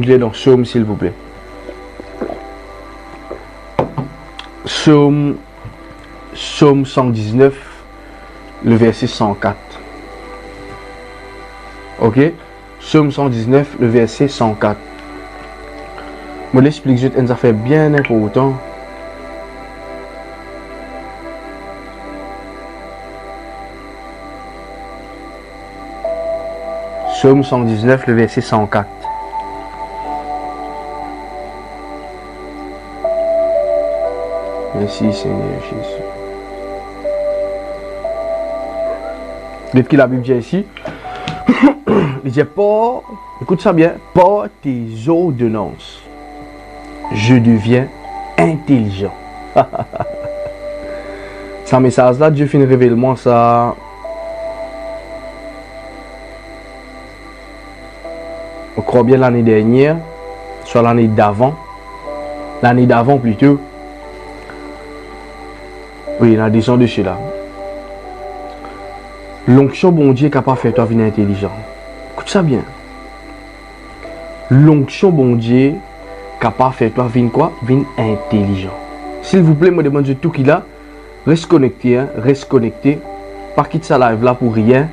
Bible dans Psaume, s'il vous plaît. Psaume 119, le verset 104. Ok? Psaume 119, le verset 104. Je l'explique, je t'ai fait bien important. Psaume 119, le verset 104. Merci Seigneur Jésus. Qu'est-ce que la Bible dit ici? Il dit pas, écoute ça bien, par tes ordonnances, je deviens intelligent. Ce message-là, Dieu fait révéler moi ça. Je crois bien l'année dernière, soit l'année d'avant plutôt. Oui, la descente de cela. L'onction bon Dieu est capable de faire toi venir intelligent. Écoute ça bien. L'onction bon Dieu est capable de faire toi venir quoi? Venir intelligent. S'il vous plaît, me demande de tout qu'il a. Reste connecté, hein? Reste connecté. Pas quitte ça live là pour rien.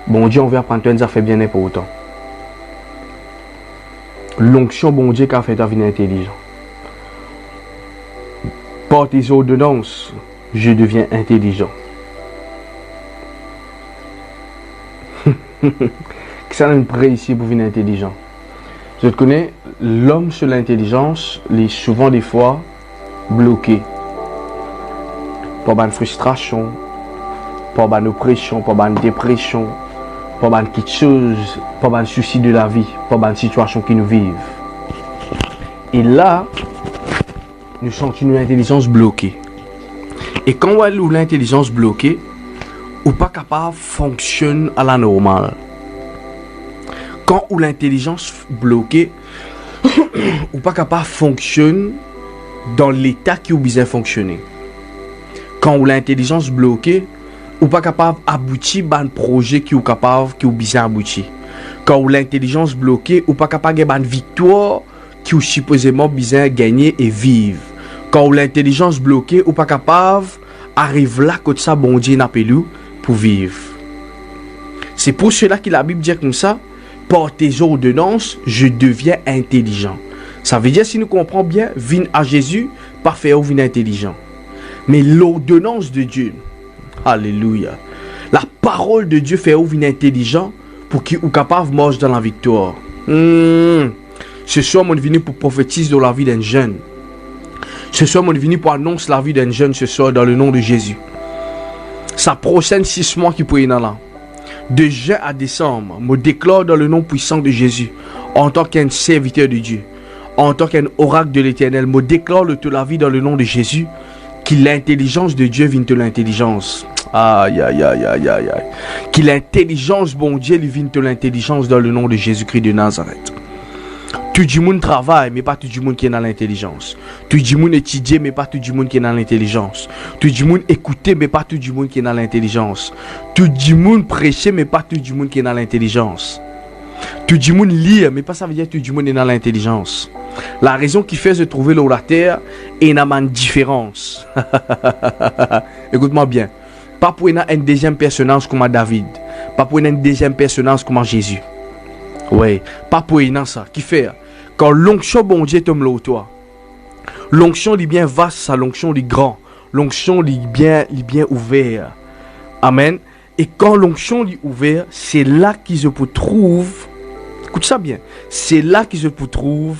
Bon Dieu, on va apprendre toi, ça fait bien important. L'onction bon Dieu qui a fait toi venir intelligent. Par tes ordonnances, je deviens intelligent. Qui ça nous prêt ici pour venir intelligent? Je te connais, l'homme sur l'intelligence, il est souvent des fois bloqué. Par une frustration, par une oppression, par une dépression, par quelque chose, par un souci de la vie, par une situation qui nous vivent. Et là, nous sentons une intelligence bloquée. Et quand on a l'intelligence bloquée, ou pas capable de fonctionner à la normale. Quand ou l'intelligence bloquée, ou pas capable de fonctionner dans l'état qui est besoin de fonctionner. Quand ou l'intelligence bloquée, ou pas capable d'aboutir à un projet qui est capable qui est besoin d'aboutir. Quand ou l'intelligence bloquée, ou pas capable de gagner une victoire qui est supposément besoin de gagner et vivre. Quand ou l'intelligence bloquée, ou pas capable d'arriver là que ça bon Dieu n'a pas pour vivre. C'est pour cela que la Bible dit comme ça, par tes ordonnances, je deviens intelligent. Ça veut dire, si nous comprenons bien, vine à Jésus, parfait ou vine intelligent. Mais l'ordonnance de Dieu, alléluia, la parole de Dieu fait ou vine intelligent pour qu'il soit capable de marcher dans la victoire. Ce soir, on est venu pour prophétiser dans la vie d'un jeune. Ce soir, on est venu pour annoncer la vie d'un jeune ce soir dans le nom de Jésus. Sa prochaine 6 mois qui pourrait y là. De juin à décembre, me déclare dans le nom puissant de Jésus, en tant qu'un serviteur de Dieu, en tant qu'un oracle de l'Éternel, me déclare toute la vie dans le nom de Jésus, que l'intelligence de Dieu vient de l'intelligence. Aïe, aïe, aïe, aïe, aïe, aïe. Que l'intelligence, bon Dieu, vient de l'intelligence dans le nom de Jésus-Christ de Nazareth. Tout le monde travaille, mais pas tout le monde qui est dans l'intelligence. Tout le monde étudie, mais pas tout le monde qui est dans l'intelligence. Tout le monde écoute, mais pas tout le monde qui est dans l'intelligence. Tout le monde prêche, mais pas tout le monde qui est dans l'intelligence. Tout le monde lit, mais pas ça veut dire que tout le monde est dans l'intelligence. La raison qui fait se trouver l'orateur est une différence. Écoute-moi bien. Pas pour une deuxième personnage comme David. Pas pour une deuxième personnage comme Jésus. Oui, pas pour une ça. Qui fait? Quand l'onction bon Dieu tombe là toi. L'onction est bien vaste, ça l'onction est grand. L'onction est bien ouvert. Amen. Et quand l'onction est ouvert, c'est là qu'ils se trouve. Écoute ça bien. C'est là qu'ils se trouve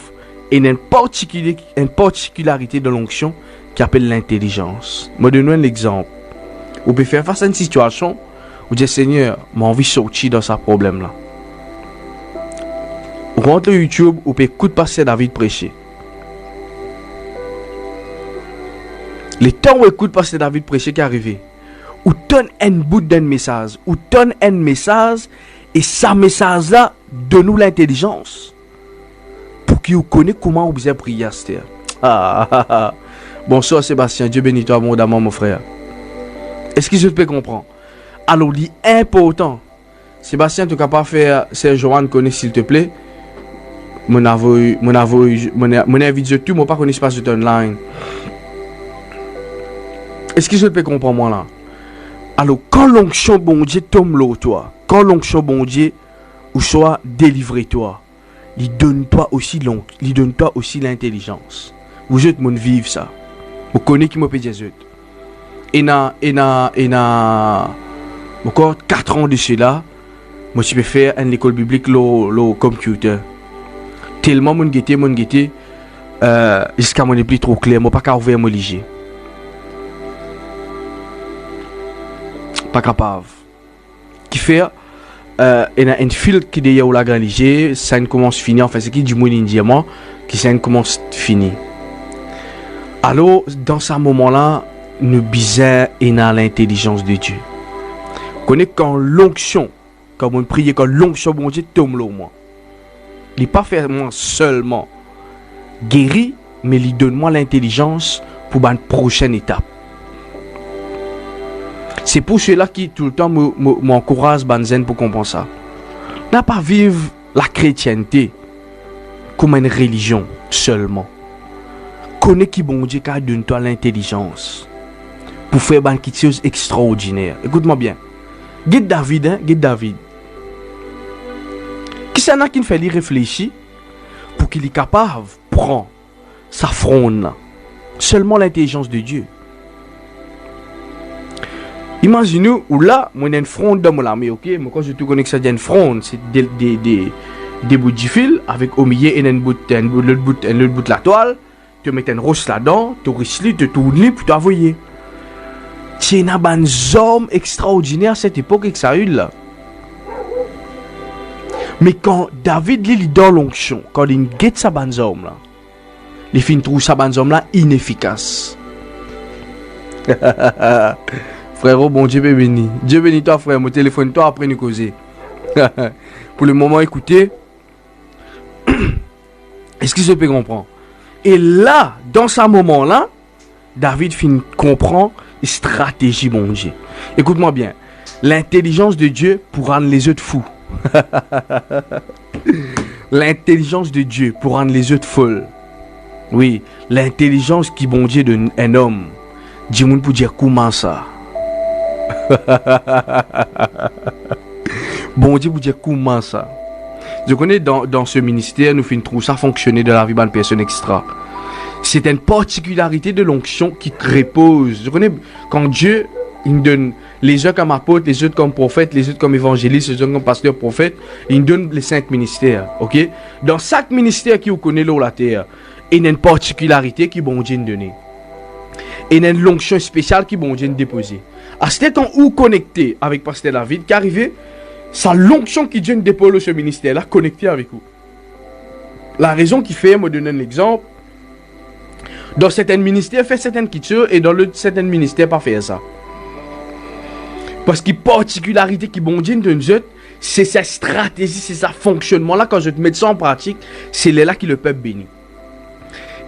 une particularité de l'onction qui appelle l'intelligence. Je donne un exemple. Vous pouvez faire face à une situation où dire Seigneur, j'ai envie de sortir dans ce problème là. Vous rentrez sur YouTube, vous pouvez écouter passer David prêcher. Le temps où écoute passer David prêcher qui est arrivé, ou donne un bout d'un message, ou donne un message, et ce message là donne-nous l'intelligence pour qu'il connaisse comment vous besoin prier à cette heure. Bonsoir Sébastien, Dieu bénit toi abondamment mon frère. Est-ce que je peux comprendre? Alors, l'important, Sébastien, tu es capable de faire Serge Joanne connaît s'il te plaît. mon invite tout, moi pas connais pas de online. Est-ce que je peux comprendre moi là? Alors, quand l'onction bon Dieu tombe là, toi, quand l'onction bon Dieu ou soit délivré toi, il donne toi aussi l'intelligence. Vous êtes mon vivre ça. Vous connaissez qui m'a fait Jésus. Et encore 4 ans de cela, moi je peux faire une école biblique le computer. Tellement mon guetté jusqu'à mon n'est plus trop clair, moi pas qu'à ouvrir mon liger. Pas capable. Qui fait il y a un fil qui est où la grande liger, ça ne commence finir, enfin c'est qui du monde indiennement qui ça ne commence finir. Alors dans ce moment-là, nous bisons et dans l'intelligence de Dieu. Connaît quand l'onction, quand on prie, quand l'onction bon Dieu tombe là au moins. Il n'est pas fait seulement guéri, mais il donne moi l'intelligence pour une prochaine étape. C'est pour cela qui tout le temps m'encourage Banzen pour comprendre ça. N'a pas vivre la chrétienté comme une religion seulement. Connais qui bon Dieu qui donne toi l'intelligence pour faire quelque chose extraordinaire. Écoute-moi bien. Guide David, guide David. Qui s'en a qui fait lui réfléchir pour qu'il est capable de prendre sa fronde. Seulement l'intelligence de Dieu. Imaginez où là, moi j'ai une fronde dans mon armée, ok? Moi quand je te connais que ça dit une fronde, c'est des bouts de fil avec au milieu et un bout de la toile. Tu mets une roche là-dedans, tu risques, tu tournes, puis tu envoies. C'est un homme extraordinaire à cette époque que ça a eu là. Mais quand David lit dans l'onction, quand il guette sa bonne homme là, il finit trouve sa bonne homme là inefficace. Frérot, bon Dieu béni. Dieu béni toi frère, mon téléphone toi après nous causer. Pour le moment écoutez. Est-ce que je peux comprendre? Et là, dans ce moment-là, David finit comprend la stratégie bon Dieu. Écoute-moi bien. L'intelligence de Dieu pour rendre les autres fous. L'intelligence de Dieu pour rendre les autres folles. Oui, l'intelligence qui bon Dieu donne un homme. Dis-moi pour dire comment ça. Bon Dieu pour dire comment ça. Je connais dans ce ministère, nous finissons trouver ça fonctionner dans la vie d'une personne extra. C'est une particularité de l'onction qui repose. Je connais quand Dieu il me donne les uns comme apôtres, les autres comme prophètes, les autres comme évangélistes, les autres comme pasteurs prophètes. Il me donne les 5 ministères. Ok? Dans chaque ministère qui vous connaît là la terre, il y a une particularité qui bon Dieu nous donne. Et il y a une onction spéciale qui bon Dieu nous déposer. À ce temps où connecté avec pasteur David, qui arrivé, c'est l'onction qui Dieu nous dépose ce ministère là connecté avec vous. La raison qui fait, me donner un exemple. Dans certains ministères, fait certaines cultures et dans certains ministères, pas faire ça. Parce que particularité qui bon Dieu nous donne, c'est sa stratégie, c'est sa fonctionnement là. Quand je te mets ça en pratique, c'est là qui le peuple bénit.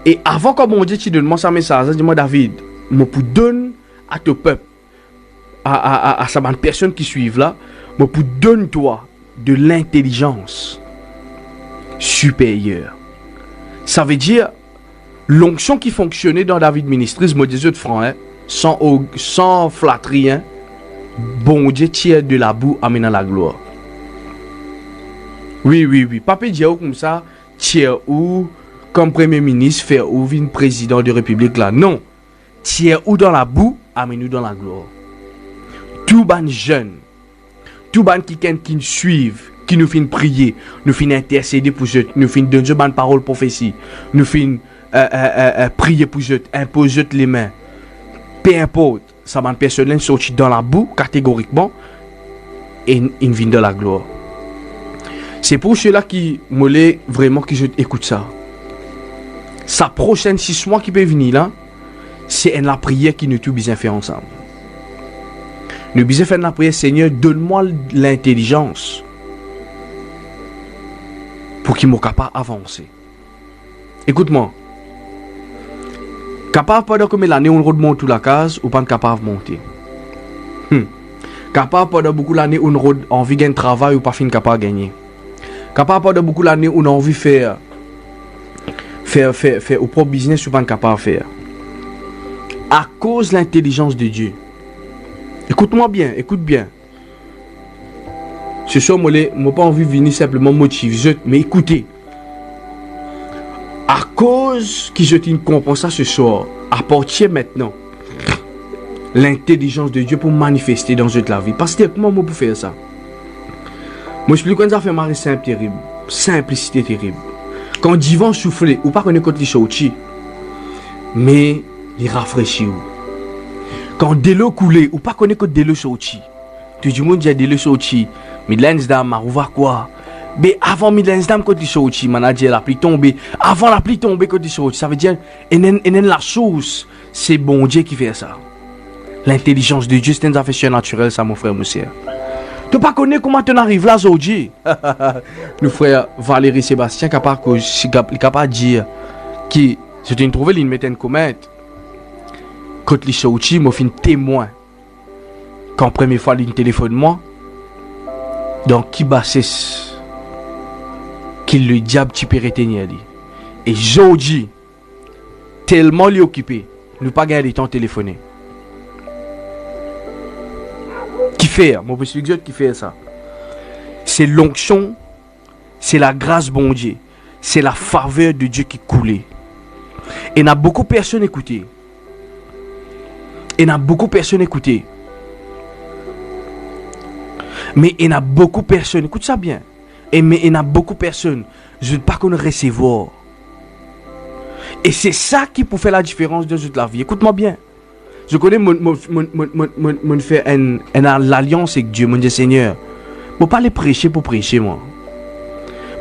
Et avant que mon Dieu te donne moi ça message, dis-moi David, moi pour donner à ton peuple, à sa bonne personne qui suivent là, moi pour donner toi de l'intelligence supérieure. Ça veut dire l'onction qui fonctionnait dans David ministrise, moi des autres francs, sans flatterie, hein, bon Dieu tire de la boue, amène la gloire. Oui. Papa dit comme ça, tire ou comme premier ministre, faire ou vin président de République là. Non. Tire ou dans la boue, amène-nous dans la gloire. Tout ban jeune, tout ban qui nous suivent, qui nous fin prier, nous fin intercéder pour eux, nous fin donner ban parole prophétie, nous fin prier pour eux, imposer les mains. Peu importe, ça ban personne sorti dans la boue catégoriquement et il vient dans la gloire. C'est pour cela qui me vraiment que je écoute ça. Sa prochaine 6 mois qui peut venir là, c'est la prière qui nous tout bien faire ensemble. Nous bien faire la prière, Seigneur, donne-moi l'intelligence pour qu'il me capable d'avancer. Écoute-moi. Capable pendant que l'année on remonte toute la case ou pas capable de monter. Capable pendant beaucoup l'année on a envie de gagner travail ou pas fin capable de gagner. Capable pendant beaucoup l'année on a envie de faire faire au propre business ou pas capable de faire. À cause de l'intelligence de Dieu. Écoute-moi bien, écoute bien. Ce soir, moi, pas envie de venir simplement motiver, mais écoutez. À cause que je t'ai compris ça ce soir, à partir maintenant, l'intelligence de Dieu pour manifester dans toute la vie. Parce que comment moi pour faire ça? Moi, je explique quand ça fait marrer simple, terrible. Simplicité terrible. Quand divan souffle, ou pas connaître les choses, mais il rafraîchit. Quand de l'eau coule, ou pas connaître de l'eau sortie. Tout le monde dit de l'eau sortie. Midlands dame, on va quoi? Mais avant Midlands dame, quand il sortit, manager la pluie tombée. Avant la pluie tombée, quand il sortit, ça veut dire, la chose, c'est bon Dieu qui fait ça. L'intelligence de Dieu, c'est une affaire naturelle, ça, mon frère, mon sœur. Tu ne connais pas comment tu arrives là aujourd'hui. Le frère Valérie Sébastien capable de dire que je t'ai trouvé une méthode comète. Quand les sorti, m'a fait un témoin. Quand première fois il téléphone moi, donc qui bassesse qu'il le diable tu peux retenir. Et aujourd'hui, tellement lui occupé, nous pas gagner le temps de téléphoner. Qui fait, mon petit Dieu qui fait ça. C'est l'onction, c'est la grâce bon Dieu, c'est la faveur de Dieu qui coulait. Et il y a beaucoup de personnes écoutées. Mais il y a beaucoup de personnes, écoute ça bien. Mais il y a beaucoup de personnes, je ne veux pas qu'on recevoir. Et c'est ça qui peut faire la différence de toute la vie. Écoute-moi bien. Je connais mon faire une alliance avec Dieu, mon Dieu Seigneur. Je ne pas les prêcher pour prêcher, moi.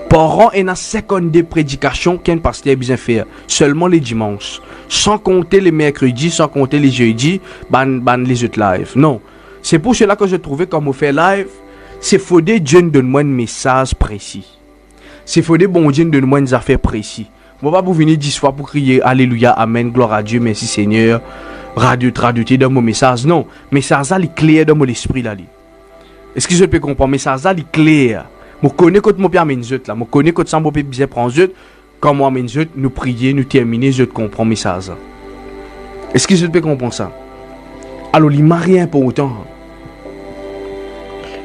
Par an, il y a 52 prédications qu'un pasteur a besoin de faire. Seulement les dimanches. Sans compter les mercredis, sans compter les jeudis, les autres lives. Non. C'est pour cela que je trouvais quand on fait live, c'est faudé Dieu nous donne-moi un message précis. C'est faudé bon Dieu nous donne-moi une affaire précis. Je ne vais pas vous venir 10 fois pour crier Alléluia, Amen, gloire à Dieu, merci Seigneur. Radio traduit dans mon message. Non. Message ça, il est clair dans mon esprit là. Est-ce que je peux comprendre? Message ça, il est clair. Je connais quand mon père amène là. Je connais quand ça mon père bien prend zut. Quand moi amène zut, nous prier, nous terminer, je comprends message. Est-ce que je peux comprendre ça? Alors, il marie important.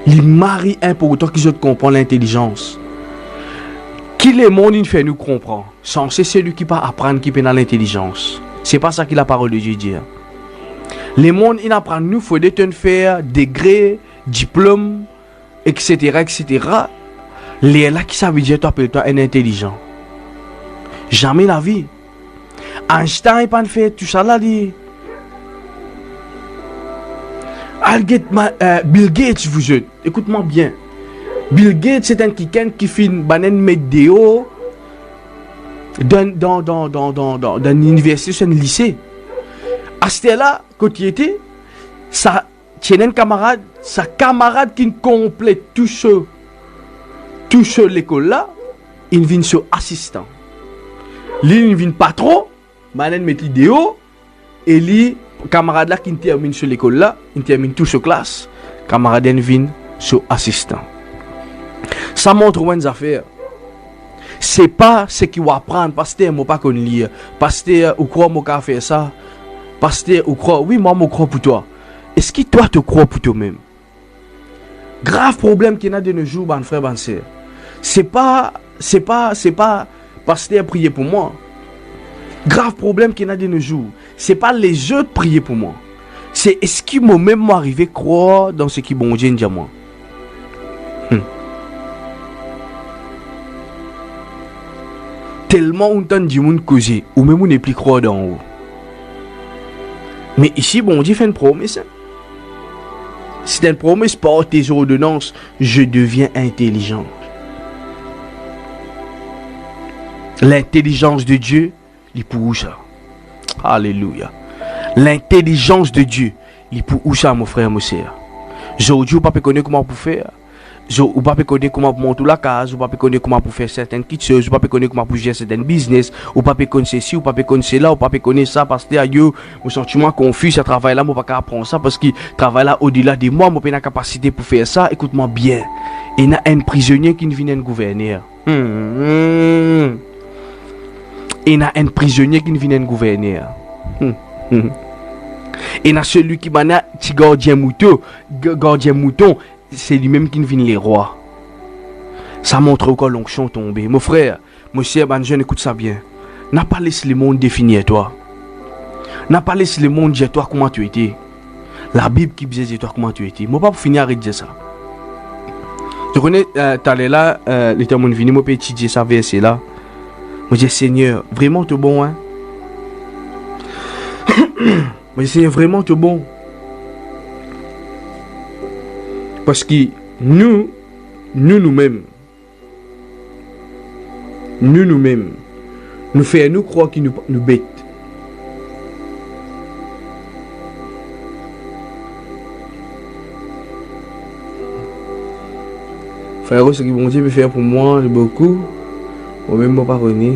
Il marie important que je comprends l'intelligence. Qui le monde il fait nous comprendre? Sans c'est celui qui va apprendre qui peut dans l'intelligence. C'est pas ça que la parole de Dieu dit. Les mondes ils apprennent nous faut des faire degré, diplôme, etc. Les là qui ça veut dire toi un intelligent. Jamais la vie. Einstein il pas fait tout ça là dit. Bill Gates vous jeune. Écoute-moi bien. Bill Gates c'est un quelqu'un qui fait une banane météo dans une université, un lycée. À ce là, quand il était, ça tient un camarade, sa camarade qui complète tout ce l'école là, il vient sur assistant. Lui, il vient pas trop, banane met vidéo, et lui, camarade là qui termine sur l'école là, il termine tout sur classe, camarade vient sur assistant. Ça montre une affaire. C'est pas ce qu'il va apprendre. Pasteur, moi pas qu'on lire. Pasteur, ou crois moi qu'à faire ça. Pasteur, ou crois, oui, moi crois pour toi. Est-ce que toi te crois pour toi-même? Grave problème qu'il y a de nos jours, ban frère, ban sœur. C'est pas, pasteur prier pour moi. Grave problème qu'il y a de nos jours. C'est pas les autres prier pour moi. C'est est-ce qu'il m'a même arrivé à croire dans ce qui bon Dieu dit à moi. Tellement on entend du monde causer, ou même on n'est plus croire d'en haut. Mais ici, bon Dieu fait une promesse. C'est une promesse par tes ordonnances, je deviens intelligent. L'intelligence de Dieu, il pour où ça? Alléluia. L'intelligence de Dieu, il pour où ça, mon frère, mon sœur? Aujourd'hui, on ne peut pas connaître comment pour faire. Ou pas connaître comment monter la case, ou pas connaître comment pour faire certaines petites choses, ou pas connaître comment pour gérer certains business, ou pas connaître ceci, ou pas connaître cela, ou pas connaître ça, parce que yo, mon sentiment confus, ce travail là, moi pas apprendre ça, parce que travail là au-delà de moi, moi pas la capacité pour faire ça. Écoute-moi bien. Il y a un prisonnier qui vient un gouverneur. Et il y a un prisonnier qui vient gouverner. Et il y a celui qui m'a dit gardien mouton, c'est lui-même qui vient les rois. Ça montre encore l'onction tombée. Mon frère, monsieur, jeune, écoute ça bien. N'a pas laissé le monde définir toi. N'a pas laissé le monde dire toi comment tu étais. La Bible qui disait toi comment tu étais. Je ne vais pas finir à dire ça. Je connais, t'allais là, l'éternel venu, je peux étudier ça verset là. Je dis, Seigneur, vraiment tu es bon, hein? Je dis, Seigneur, vraiment tu es bon. Parce que nous-mêmes, nous faisons nous croire qu'il nous bête. Frère, ce que mon Dieu peut faire pour moi, c'est beaucoup. Moi-même, je ne pas revenir.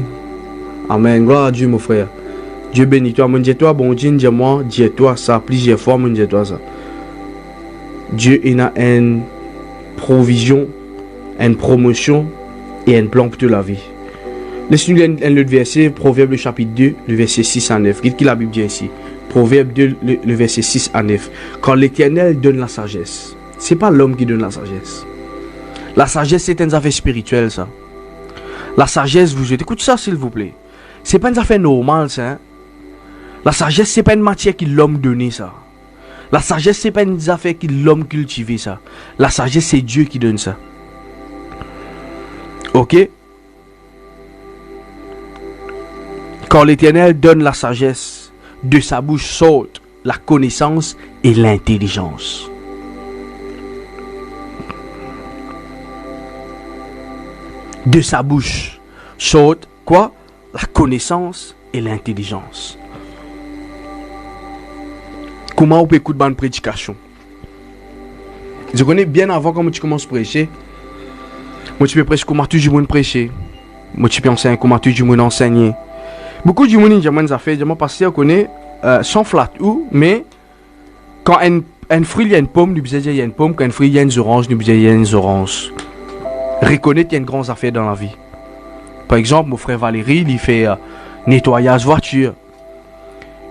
Amen. Gloire à Dieu, mon frère. Dieu bénit toi. Mon Dieu, toi, bon Dieu, dis-moi, dis-toi ça plusieurs fois, mon Dieu, toi ça. Dieu il a une provision, une promotion et un plan pour toute la vie. Laisse-nous lire le verset, Proverbe chapitre 2, le verset 6 à 9. Qu'est-ce que la Bible dit ici? Proverbe 2, le verset 6 à 9. Quand l'Éternel donne la sagesse, ce n'est pas l'homme qui donne la sagesse. La sagesse, c'est une affaire spirituelle, ça. La sagesse, vous écoutez ça, s'il vous plaît. Ce n'est pas une affaire normale, ça. Hein? La sagesse, ce n'est pas une matière que l'homme donne, ça. La sagesse, ce n'est pas une affaire que l'homme cultive, ça. La sagesse, c'est Dieu qui donne ça. Ok? Quand l'Éternel donne la sagesse, de sa bouche sortent la connaissance et l'intelligence. De sa bouche sortent quoi? La connaissance et l'intelligence. Comment on peut écouter une prédication? Je connais bien avant comment tu commences à prêcher. Moi tu peux prêcher comment tu dis prêcher. Moi tu peux enseigner comment tu dis enseigner. Beaucoup de gens disent fait, je pasteur connaît sans flat ou mais quand un fruit il y a une pomme, nous disons il y a une pomme, quand un fruit il y a une orange, nous disons il y a une orange. Reconnaître qu'il y a une grande affaire dans la vie. Par exemple, mon frère Valérie, il fait nettoyage voiture.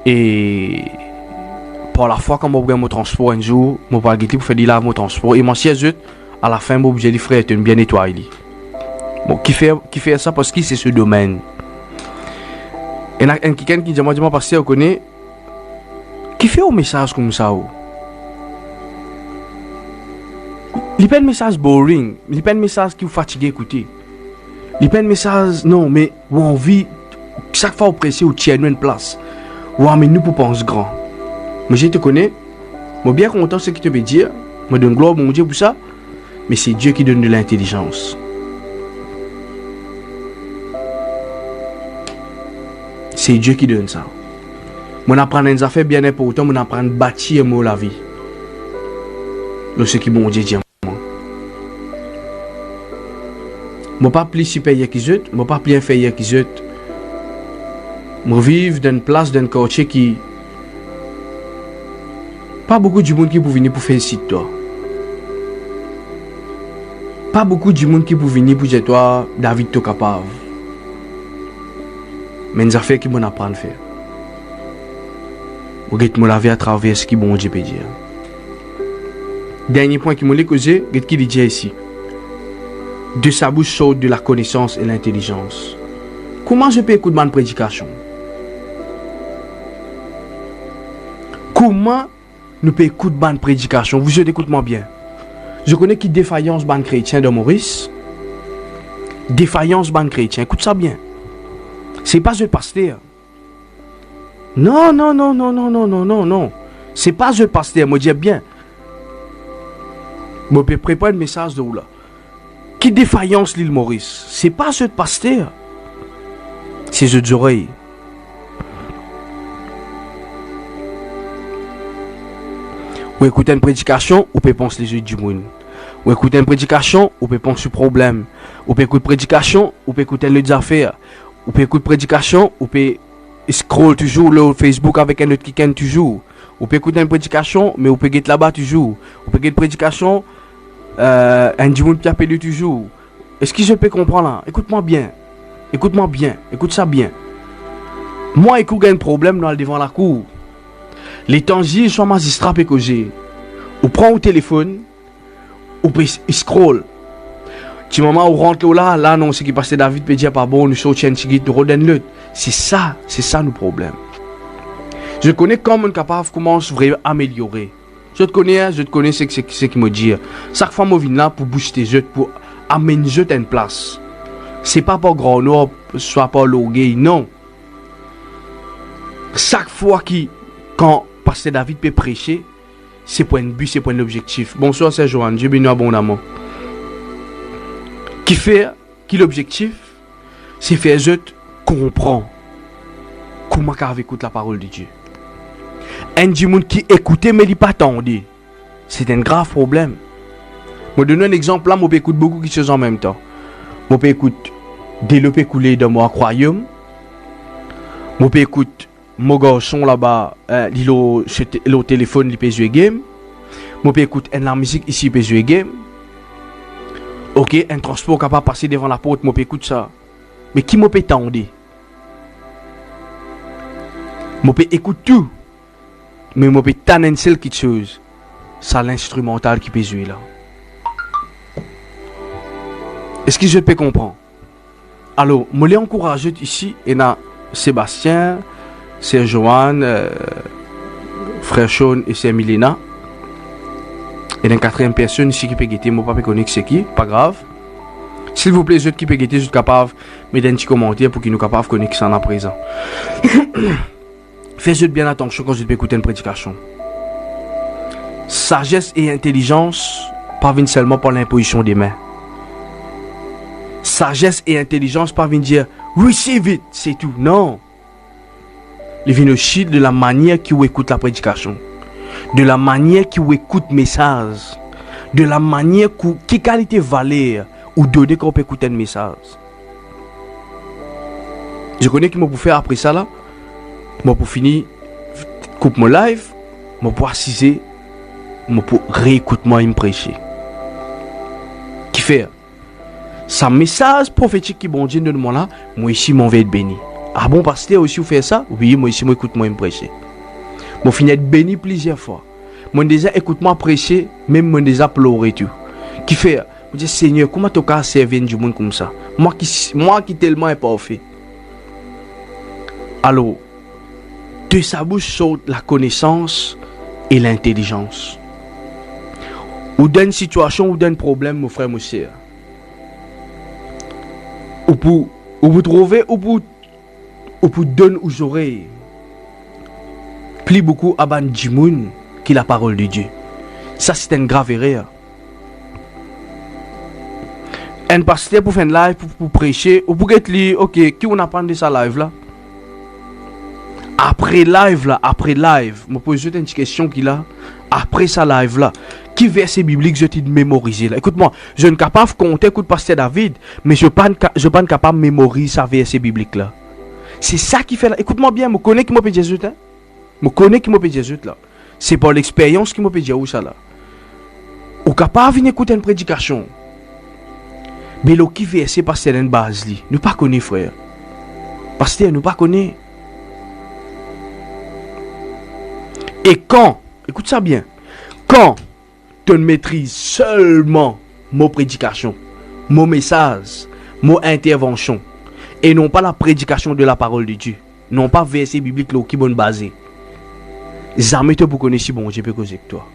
Et pour la fois, quand je prends mon transport un jour, je vais pour faire du lave mon transport. Et mon siège, à la fin, je vais dire, frère, tu es bien nettoyé. Bon, qui fait ça parce que c'est ce domaine. Et il y a quelqu'un qui dit, moi, parce que vous connaissez, qui fait un message comme ça? Il n'y a pas de message boring. Il n'y a pas de message qui vous fatigue à écouter. Il n'y a pas de message, non, mais où on vit, chaque fois au pressé, où tu as une place. Où mais nous pour penser grand. Mais je te connais. Moi bien content de ce que tu veux dire. Moi donne gloire mon Dieu pour ça. Mais c'est Dieu qui donne de l'intelligence. C'est Dieu qui donne ça. Moi apprendre des affaires bien importantes, moi apprendre à bâtir la vie. De ce qui bon Dieu dit. Je ne suis pas plus supérieur qu'ils autres, je ne suis pas plus inférieur qu'ils autres. Je vis dans une place, dans un quartier qui... Pas beaucoup de monde qui peut venir pour féliciter toi. Pas beaucoup de monde qui peut venir pour dire toi, David, tu es capable. Mais des affaires qui m'ont apprendre à faire. Vous me la vie à travers ce qui bon Dieu peut dire. Dernier point qui m'a causé, qu'est-ce qu'il dit ici? De sa bouche sort de la connaissance et l'intelligence. Comment je peux écouter ma prédication? Comment nous pouvons écouter ma prédication? Vous écoutez-moi bien. Je connais qui défaillance ban chrétien de Maurice. Défaillance ban chrétien. Écoute ça bien. C'est pas le pasteur. Non. C'est pas le pasteur. Moi dis bien. Je peux préparer un message de où là. Qui défaillance l'île Maurice? C'est pas ce pasteur. C'est les oreilles. Ou écouter une prédication, ou peut penser les yeux du monde. Ou écouter une prédication, ou peut penser au problème. Ou peut écouter une prédication, ou peut écouter les affaires. Ou peut écouter une prédication, ou peut scroll toujours le Facebook avec un autre qui gagne toujours. Ou peut écouter une prédication, mais ou peut être là-bas toujours. Ou peut être une prédication, un du monde qui appelle toujours. Est-ce que je peux comprendre là? Écoute-moi bien. Écoute ça bien. Moi, écoute, un problème dans devant la cour. Les temps j'y sont magistrat et causé. Ou prend au téléphone, ou scroll. Tu moment où rentre là, non, ce qui passe David peut dire pas bon, nous sommes un petit nous redonne l'autre. C'est ça nos problèmes. Je connais comment on est capable commence vraiment à améliorer. Je te connais ce qui me dit. Chaque fois que je viens là pour booster les autres, pour amener les autres à une place. C'est pas pour grand nord, soit pas logué, non. Chaque fois quand Pasteur David peut prêcher, c'est pour un but, c'est pour un objectif. Bonsoir, c'est Johan, Dieu bénit abondamment. Qui l'objectif, c'est faire les autres comprendre comment on écoute la parole de Dieu. Un monde qui écoute mais il pas attendu. C'est un grave problème. Je donne un exemple là, je peux écouter beaucoup de choses en même temps. Je peux écouter développer couler dans mon aquarium. Je peux écouter mon garçon là-bas, il au téléphone, il peut jouer game. Je peux écouter la musique ici, il peut jouer game. Ok, un transport capable de passer devant la porte, je peux écouter ça. Mais qui me peut attendre? Je peux écouter tout. Mais je peux t'en une seule chose. C'est l'instrumental qui peut jouer là. Est-ce que je peux comprendre? Alors, je les encourage ici, et là, Sébastien, c'est Johan, frère Sean et c'est Milena. Et une quatrième personne ici qui peut guetter, moi pas connaître c'est qui, pas grave. S'il vous plaît, les autres qui peut guetter, je suis capable de mettre un petit commentaire pour qu'ils nous capables de connaître ça en présent. Faites bien attention quand vous écoutez une prédication. Sagesse et intelligence parviennent seulement par l'imposition des mains. Sagesse et intelligence parviennent dire receive it, c'est tout. Non. Il vient aussi de la manière qui écoute la prédication, de la manière qui écoute le message, de la manière qui qualité valeur ou donner qu'on peut écouter un message. Je connais qui m'a pour faire après ça là. Moi pour finir, coupe mon live, moi pour assiser, moi pour réécouter moi me prêcher. Qui fait? Ça message prophétique qui bon Dieu donne moi là, moi ici m'en vais être béni. Ah bon pasteur aussi vous fait ça? Oui, moi ici moi écoute moi me prêcher. Moi finis être béni plusieurs fois. Moi déjà écoute moi prêcher, même moi déjà pleurer tout. Qui fait? Je dis Seigneur, comment tu as servi du monde comme ça? Moi qui tellement imparfait. Alors, de sa bouche saute la connaissance et l'intelligence. Ou d'une situation ou d'un problème, mon frère, mon sœur. Ou pour trouver, ou pour donner aux oreilles. Plus beaucoup à ban djimoun qui la parole de Dieu. Ça, c'est une grave erreur. Un pasteur pour faire un live, pour prêcher, ou pour être li, ok, qui on apprend de sa live là? Après live, je pose une petite question qui là. Après sa live là, qui verset biblique je t'ai mémorisé là? Écoute-moi, je ne suis pas capable de compter, écoute pasteur David, mais je ne suis pas capable de mémoriser sa verset biblique là. C'est ça qui fait là. Écoute-moi bien, je connais qui m'a fait Jésus là. Je connais qui m'a fait Jésus là. C'est par l'expérience qui m'a fait Jésus ça là. Ou capable de venir écouter une prédication. Mais le qui verset pasteur une base li, nous pas connaît frère. Pasteur nous pas connaît. Et quand, écoute ça bien, quand tu maîtrises seulement mon prédication, mon message, mon intervention, et non pas la prédication de la parole de Dieu, non pas verset biblique qui est basé, jamais tu peux connaître si bon Dieu peut causer avec toi.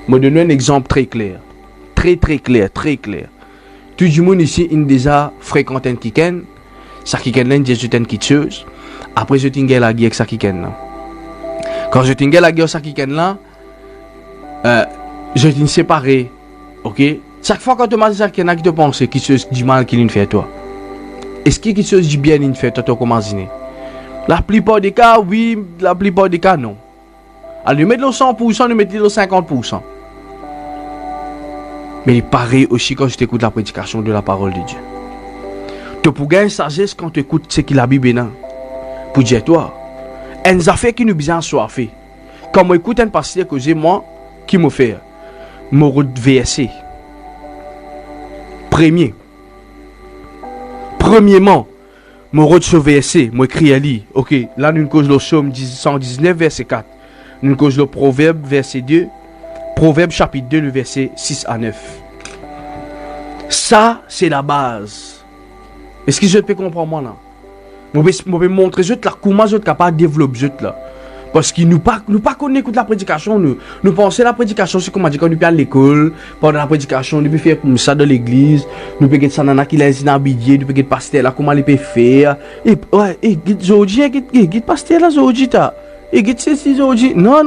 Je vais donner un exemple très clair, très clair. Tout le monde ici, il déjà fréquenté un kiken, ça kiken là, Jésus est une kitcheuse, après je t'ingue la guerre avec ça kiken là. Quand je t'ingue la guerre avec ça là, je t'ai séparé, ok? Chaque fois quand tu m'as dit ça, qu'il y en a qui te pensent qu'il se dit mal qu'il fait toi. Est-ce qu'il se dit bien qu'il fait toi, tu commences à dire? La plupart des cas, oui, la plupart des cas, non. Alors, nous mettons le 100%, nous mettons le 50%. Mais il est pareil aussi quand je t'écoute la prédication de la parole de Dieu. Tu peux gagner sagesse quand tu écoutes ce qu'il a Bible là. Pour dire toi, une affaire qui nous bien soifé. Quand moi écoute un pasteur que j'ai moi, qui me fait, me verser. Premièrement, Mon retour verset, moi écrit à lui. Ok, là nous cause le psaume 119 verset 4. Nous cause le proverbe verset 2. Proverbe chapitre 2 le verset 6 à 9. Ça c'est la base. Est-ce que je peux comprendre moi là? Je vais montrer je là comment je suis capable de développer je là. Parce que nous pas connaître la prédication nous pensons la prédication c'est comme on dit quand nous à l'école pendant la prédication nous peut faire comme ça dans l'église nous peut ça nana qui les inhabillés nous peut get pasteur là comment il peut faire et ouais et get jodi get pasteur là jodi ta et get ceci jodi non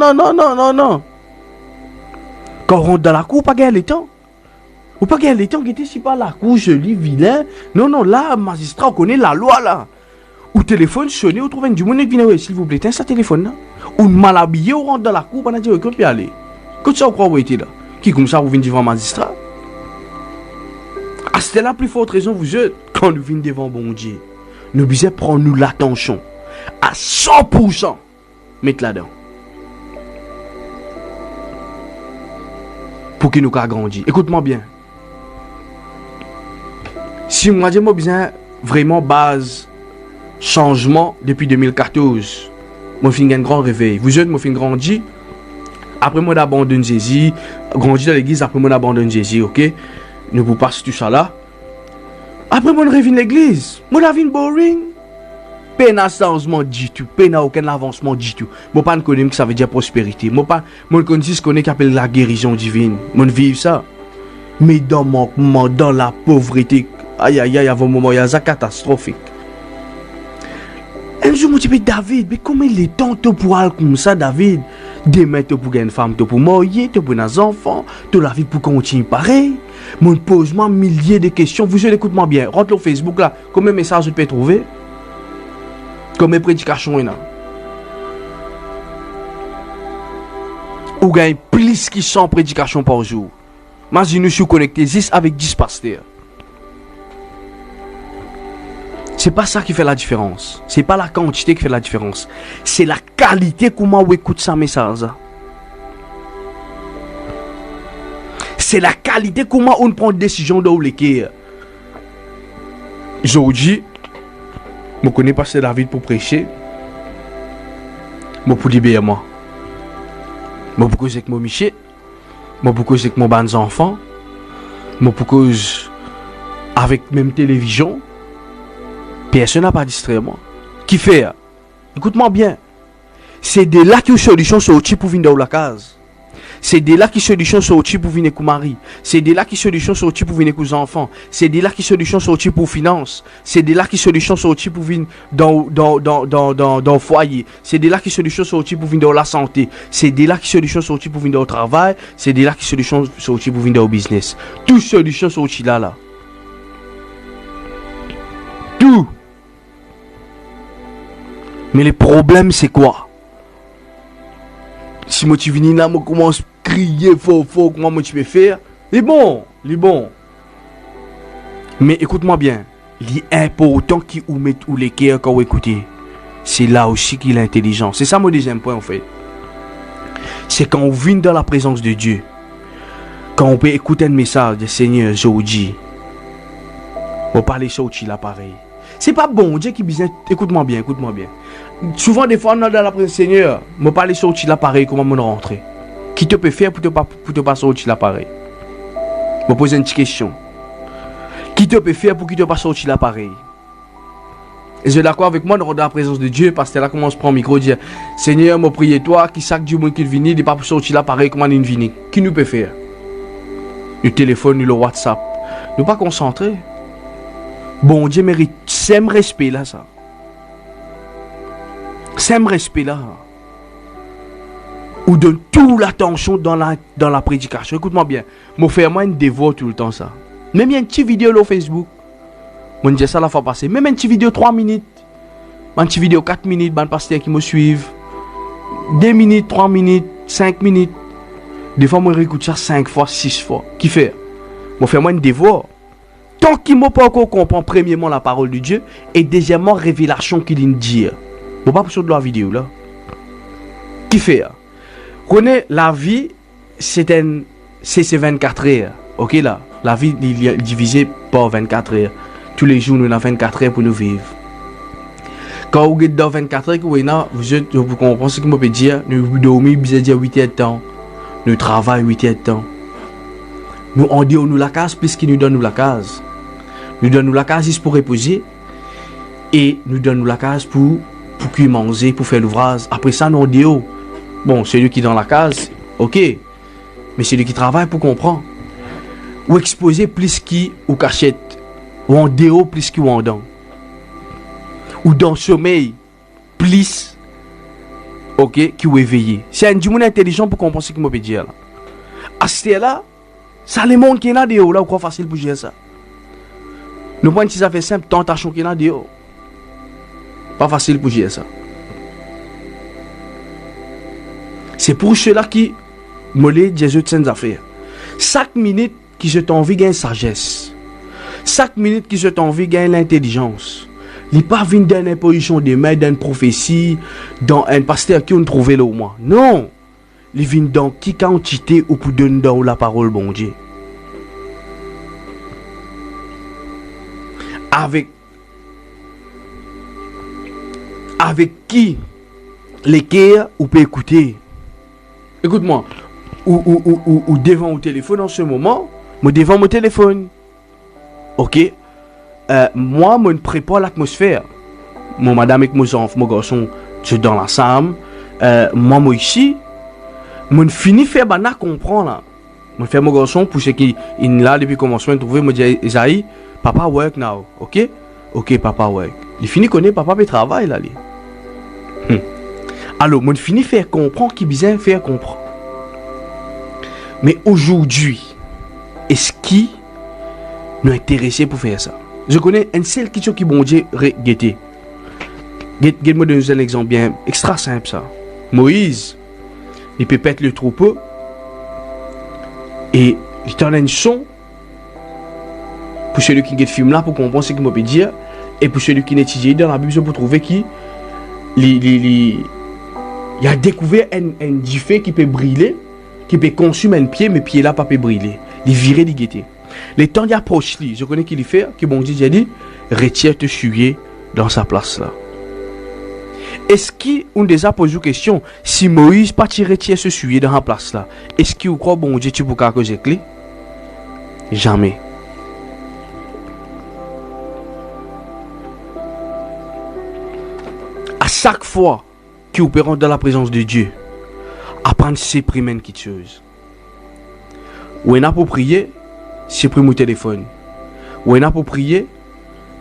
quand on rentre dans la cour pas gagner le temps ou pas gagner le temps qui si pas la cour joli vilain non là magistrat on connaît la loi là ou téléphone sonné ou trouver du monde qui vient s'il vous plaît tiens ça téléphone là ou mal habillé ou rentre dans la cour pendant dire que peut aller que ça croit vous était là qui comme ça vous venez devant magistrat ah c'était la plus forte raison vous êtes quand nous venons devant bon Dieu nous devons prendre nous l'attention à 100% mettre là-dedans pour qu'il nous grandisse. Écoute-moi bien si moi j'ai besoin vraiment base changement depuis 2014. Moi fin un grand réveil. Vous êtes moi fin grandi. Après moi d'abandonner Jésus, grandi dans l'église après moi d'abandonner Jésus, OK? Ne vous passe tout ça là. Après moi revient l'église. Moi la vie boring. Peine à changement du tout, peine à aucun avancement du tout. Moi pas connais que ça veut dire prospérité. Moi pas moi connais qui appelle la guérison divine. Moi vivre ça. Mais dans mon manquement, dans la pauvreté, aïe avant moment il y a ça catastrophique. Un jour, je me dis, David, mais comment il est temps pour aller comme ça, David? Demain, tu pour une femme, tu pour marier, tu pour des enfants, tu la vie pour continuer pareil. Moi, je pose milliers de questions. Vous écoutez-moi bien. Rentre au Facebook là. Combien de messages tu peux trouver? Combien de prédications il y a? Ou gagne plus que 100 prédications par jour. Imaginez, je suis connecté 10 avec 10 pasteurs. C'est pas ça qui fait la différence. C'est pas la quantité qui fait la différence. C'est la qualité comment on écoute sa message. C'est la qualité comment on prend une décision de où l'équerre. Aujourd'hui, je connais pasteur David pour prêcher. Je pour libérer moi. Je pour causer avec mon Michel. Je pour causer avec mon ban enfants. Je pour causer avec même télévision. Personne n'a pas distrait moi. Qui fait? Écoute-moi bien. C'est de là que les solutions sont sorties pour venir dans la case. C'est de là que les solutions sont sorties pour venir avec mari. C'est de là que les solutions sont sorties pour venir avec les enfants. C'est de là que les solutions sont sorties pour finances. C'est de là que les solutions sont sorties pour venir dans le foyer. C'est de là que les solutions sont sorties pour venir dans la santé. C'est de là que les solutions sont sorties pour venir dans le travail. C'est de là que les solutions sont sorties pour venir dans le business. Toutes les solutions sont sorties là. Tout. Mais le problème c'est quoi? Si moi tu viens là, moi commence à crier fort, comment moi tu peux faire? Il est bon. Mais écoute-moi bien, l'important qui ou met ou les cœurs quand vous écoutez, c'est là aussi qu'il est intelligent. C'est ça mon deuxième point en fait. C'est quand on vient dans la présence de Dieu, quand on peut écouter un message du Seigneur aujourd'hui, on parle ça aussi là pareil. C'est pas bon Dieu qui besoin. Écoute-moi bien. Souvent des fois on est dans la présence du Seigneur, me parler sur là pareil comment me rentrer. Qui te peut faire pour te passer là pareil? Me poser une petite question. Qui te peut faire pour que te passe là pareil? Et je d'accord avec moi dans la présence de Dieu parce que là commence à prendre le micro dire Seigneur me prie toi qui sac du monde qui vient de pas sortir là pareil comment il vient. Qui nous peut faire? Le téléphone, le WhatsApp. Nous pas concentrer. Bon Dieu mérite sème respect là ça. Sème respect là. Ou donne toute l'attention dans la prédication. Écoute-moi bien. Moi faire moi une dévot tout le temps ça. Même il y a une petite vidéo là au Facebook. Moi dis ça la fois passée. Même une petite vidéo 3 minutes. Une petite vidéo 4 minutes, ban pasteur qui me suivent. 2 minutes, 3 minutes, 5 minutes. Des fois moi réécoute ça 5 fois, 6 fois. Qui fait? Moi faire moi une dévot. Tant qu'il ne peut pas encore comprendre premièrement la parole de Dieu et deuxièmement révélation qu'il nous dit. Bon pas pour de la vidéo là. Qui fait? Connais la vie c'est 24 heures. OK là, la vie est divisée par 24 heures. Tous les jours nous avons 24 heures pour nous vivre. Quand vous êtes dans 24 heures, vous comprenez ce que je peux dire. Nous dormons, vous dire 8 heures de temps. Nous travaillons 8 heures de temps. Nous on dit nous la case plus qu'il nous donne nous la case. Nous donne nous la case juste pour reposer. Et nous donne nous la case pour cuire manger, pour faire l'ouvrage. Après ça, nous on dit bon, celui qui est dans la case, ok. Mais celui qui travaille pour comprendre. Ou exposer plus qui ou cachette. Ou en déo plus qui ou en dedans. Ou dans le sommeil, plus, ok, qui est éveillé. C'est un monde intelligent pour comprendre ce que je peux dire là. À ce là, ça les monde qui est là dehors là, ou quoi facile pour gérer ça. Nous prenons si ça fait simple, tentation qui est là dehors. Pas facile pour gérer ça. C'est pour cela qui mollet Jésus de saintes affaires. Chaque minute qui je t'envie gagne sagesse. Chaque minute qui je t'envie gagne l'intelligence. Il n'est pas venu dans une position de main, dans une prophétie, dans un pasteur qui on trouvé là au moins. Non. Il vient dans qui quantité ou pour donner dans la parole bon Dieu. Avec qui l'équerre ou peut écouter. Écoute-moi. Ou devant mon téléphone en ce moment. Moi devant mon téléphone. Ok. Moi, je prépare l'atmosphère. Mon madame et mes enfants, mon garçon, je suis dans la salle. Moi ici, je finis de faire bana comprendre là. Je fais mon garçon pour ceux qui sont là depuis le commencement de trouver, je dis Isaïe, papa work now, ok? Ok, papa work. Il finit de connaître papa peut travail là. Alors, je finis de faire comprendre qui besoin faire comprendre. Mais aujourd'hui, est-ce qui nous intéressé pour faire ça? Je connais un seul question qui bon Dieu guetter. Guette-moi donner un exemple bien extra simple ça. Moïse, il peut pète le troupeau et il t'en a une son pour celui qui guette film là pour comprendre ce qu'il m'a peut dire et pour celui qui n'étudie dans la Bible pour trouver qui il a découvert un diffé qui peut brûler, qui peut consumer un pied mais pied là pas peut brûler. Il virer de guetter. Les temps d'approche, je connais qu'il fait, que bon Dieu a dit, retire te suyer dans sa place là. Est-ce qu'on déjà posé une question, si Moïse pas retire se suyer dans sa place là, est-ce qu'il croit bon Dieu tu peux quelque chose clé? Jamais. À chaque fois que vous opérez dans la présence de Dieu, apprendre ses primes quelque chose. Ou on a pour prier, supprime mon téléphone. Ou on a pour prier.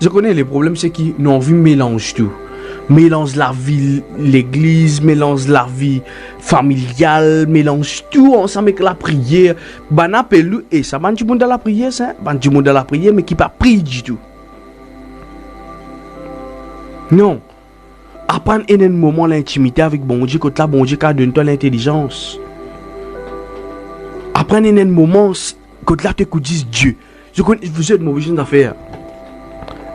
Je connais les problèmes, c'est qu'ils n'ont envie de mélanger tout. Mélange la vie, l'église, mélange la vie familiale, mélange tout ensemble avec la prière. Bana pelu et ça ban du monde dans la prière, ça. Ban du monde dans la prière, mais qui pas prie du tout. Non. Apprendre un moment l'intimité avec bon Dieu, quand là bon Dieu a donné toi l'intelligence. Apprendre un moment quand là tu écoutes Dieu. Je connais, vous êtes mauvais d'affaires.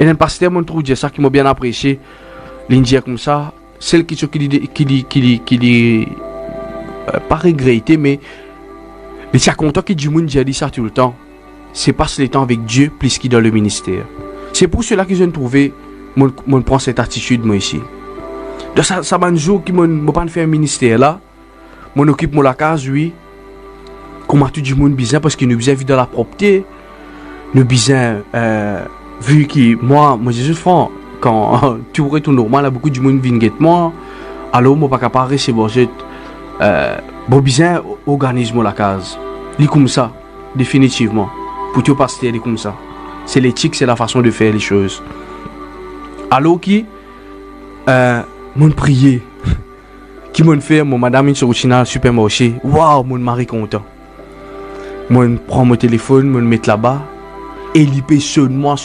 Et un pasteur m'a trouvé ça qui m'a bien apprécié. L'Indien comme ça, celle qui dit pas regretté, mais les content qui du monde dit ça tout le temps. C'est passer le temps avec Dieu plus qu'il dans le ministère. C'est pour cela que je viens trouver mon prend cette attitude moi ici. De ça un jour qui m'a pas fait un ministère là, mon occupe mon la case oui. Comment tout du monde bizarre parce que nous besoin vivre dans la propreté, nous besoin vu que moi je suis franc. Quand tu pourrais tout normal, là, beaucoup de monde vient guetter moi. Alors, moi, pas capable de recevoir. Bon, bien, organisme la case. C'est comme ça, définitivement. Pour tout pasteur, c'est comme ça. C'est l'éthique, c'est la façon de faire les choses. Alors, qui, mon prier, qui m'ont fait, mon madame, une sur le supermarché. Waouh, mon mari content. Moi, je prends mon téléphone, je me mets là-bas. Et il paye seulement.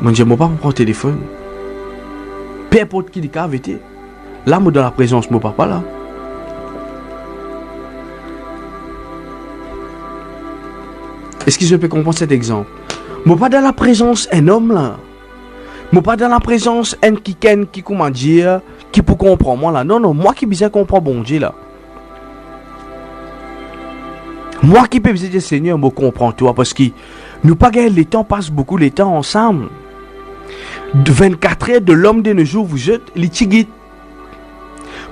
Moi, je ne vais pas prendre le téléphone. Peu importe qui dit qu'avait été. Là, moi, dans la présence de mon papa, là. Est-ce que je peux comprendre cet exemple? Moi, pas dans la présence un homme, là. Moi, pas dans la présence un qui comment dire, qui peut comprendre moi, là. Non, moi qui besoin comprendre bon Dieu, là. Moi qui peux dire, Seigneur, me comprends toi, parce que nous pas gagner le temps, passe beaucoup de temps ensemble. De 24 heures de l'homme de nos jours, vous êtes les tigit.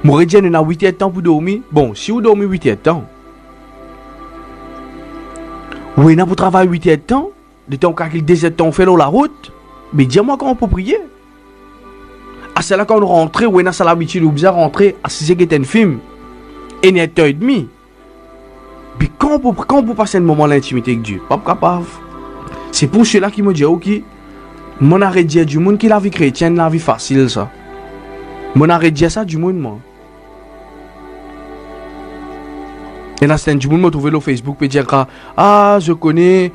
Moi, je dis, on a 8 heures de temps pour dormir. Bon, si vous dormez 8 heures de temps, oui, on a pour travailler 8 heures de temps, de temps qu'il 2 heures de temps, on fait la route. Mais dis-moi quand on peut prier. Ah, c'est là quand on rentre, ou on a l'habitude de bien rentrer à 6 heures de film. Et 1h30. Mais quand on peut passer un moment à l'intimité avec Dieu, pas capable. C'est pour cela qui me dit, ok, mon arrêt de dire du monde qui la vie chrétienne, la vie facile, ça. Mon arrêt de dire ça du monde, moi. Et là, c'est du monde me trouver le Facebook et dire, ah, je connais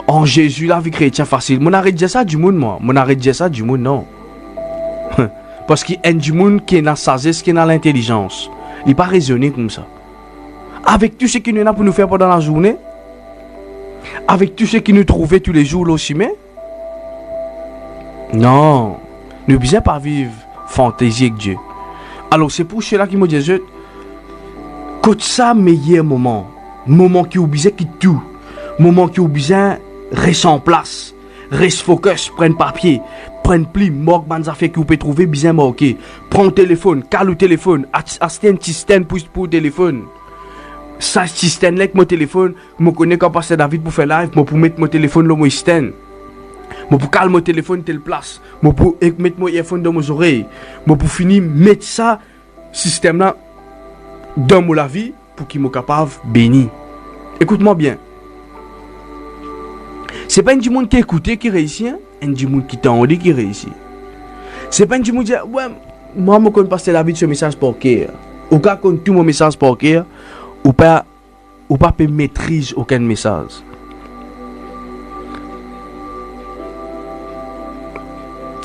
en Jésus la vie chrétienne facile. Mon arrêt de dire ça du monde, moi. Mon arrêt de dire ça du monde, non. Parce qu'il y a du monde qui est dans la sagesse, qui est dans l'intelligence. Il n'est pas raisonné comme ça. Avec tout ce qu'il nous a pour nous faire pendant la journée, avec tout ce qu'il nous trouvait tous les jours là aussi, mais non, nous ne pouvons pas vivre fantaisie avec Dieu. Alors c'est pour cela qu'il me dit, quand ça meilleur moment qui oblige qui tout, moment qui oblige reste en place, reste focus, prenne papier, prenne pli, moque ban affaires que vous pouvez trouver bien marqué, prends le téléphone, cale le téléphone, acheter un petit stand pour le téléphone. Ça petit stand là que mon téléphone, je connais quand passer David pour faire live, pour mettre mon téléphone là mon stand. Pour calmer mon téléphone telle place, pour mettre mon earphone dans mes oreilles, pour finir mettre ça système là dans mon la vie pour qu'il me capable béni. Écoute-moi bien. C'est pas un du monde qui écoute qui réussit, un du monde qui t'entend qui réussit. C'est pas un du monde qui dit ouais, moi je connais passer la vie de ce message par cœur. Ou quand compte tout mon message par cœur, ou pas maîtriser aucun message.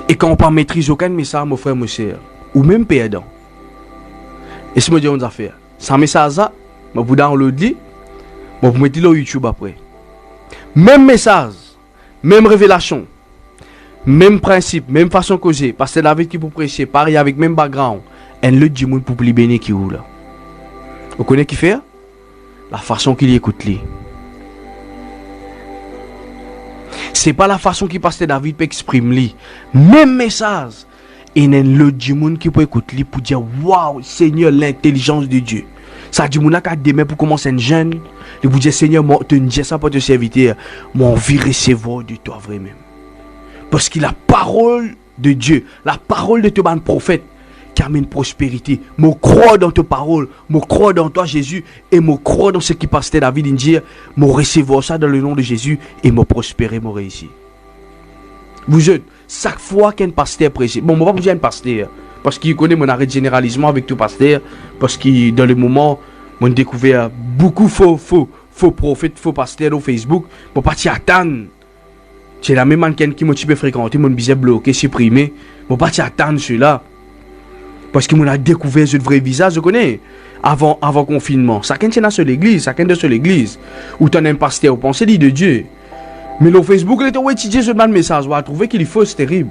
Et quand on ne maîtrise aucun message, mon frère, mon soeur, ou même perdant. Et si je me dis une affaire, sans message, je vais vous downloader, je vais vous mettre sur YouTube après. Même message, même révélation, même principe, même façon de causer, parce que c'est David qui peut prêcher, pareil avec même background, et le du monde pour plus bénir qui roule. Vous connaissez qui fait? La façon qu'il écoute lui. C'est pas la façon qui pasteur David peut exprimer lui. Même message. Et il y a l'autre du monde qui peut écouter lui pour dire waouh, Seigneur, l'intelligence de Dieu. Ça dit mon a demain pour commencer un jeune. Il vous dire Seigneur, moi te dis ça pour te servir. Moi envie recevoir de toi vraiment. Parce que la parole de Dieu, la parole de ton prophète qui amène prospérité. Moi crois dans ta parole, moi crois dans toi Jésus et moi crois dans ce qui pasteur David dit, moi recevoir ça dans le nom de Jésus et moi prospérer, moi réussir. Vous êtes chaque fois qu'un pasteur prêche, bon, moi pas vous dire un pasteur parce qu'il connaît mon arrêt de généralisme avec tout pasteur parce que dans le moment on découvert beaucoup faux prophètes, faux pasteurs au Facebook, pour pas t'y attendre. C'est la même mannequin qui m'a fréquenté, mon bizarre bloqué, supprimé, pour pas t'y attendre cela. Parce que mon a découvert ce vrai visage, je connais. Avant confinement. Chacun tient sur l'église, chacun de sur l'église. Ou t'en as un pasteur, ou pensez dit de Dieu. Mais le Facebook, il était étudié ce message, on a trouvé qu'il est faux, c'est terrible.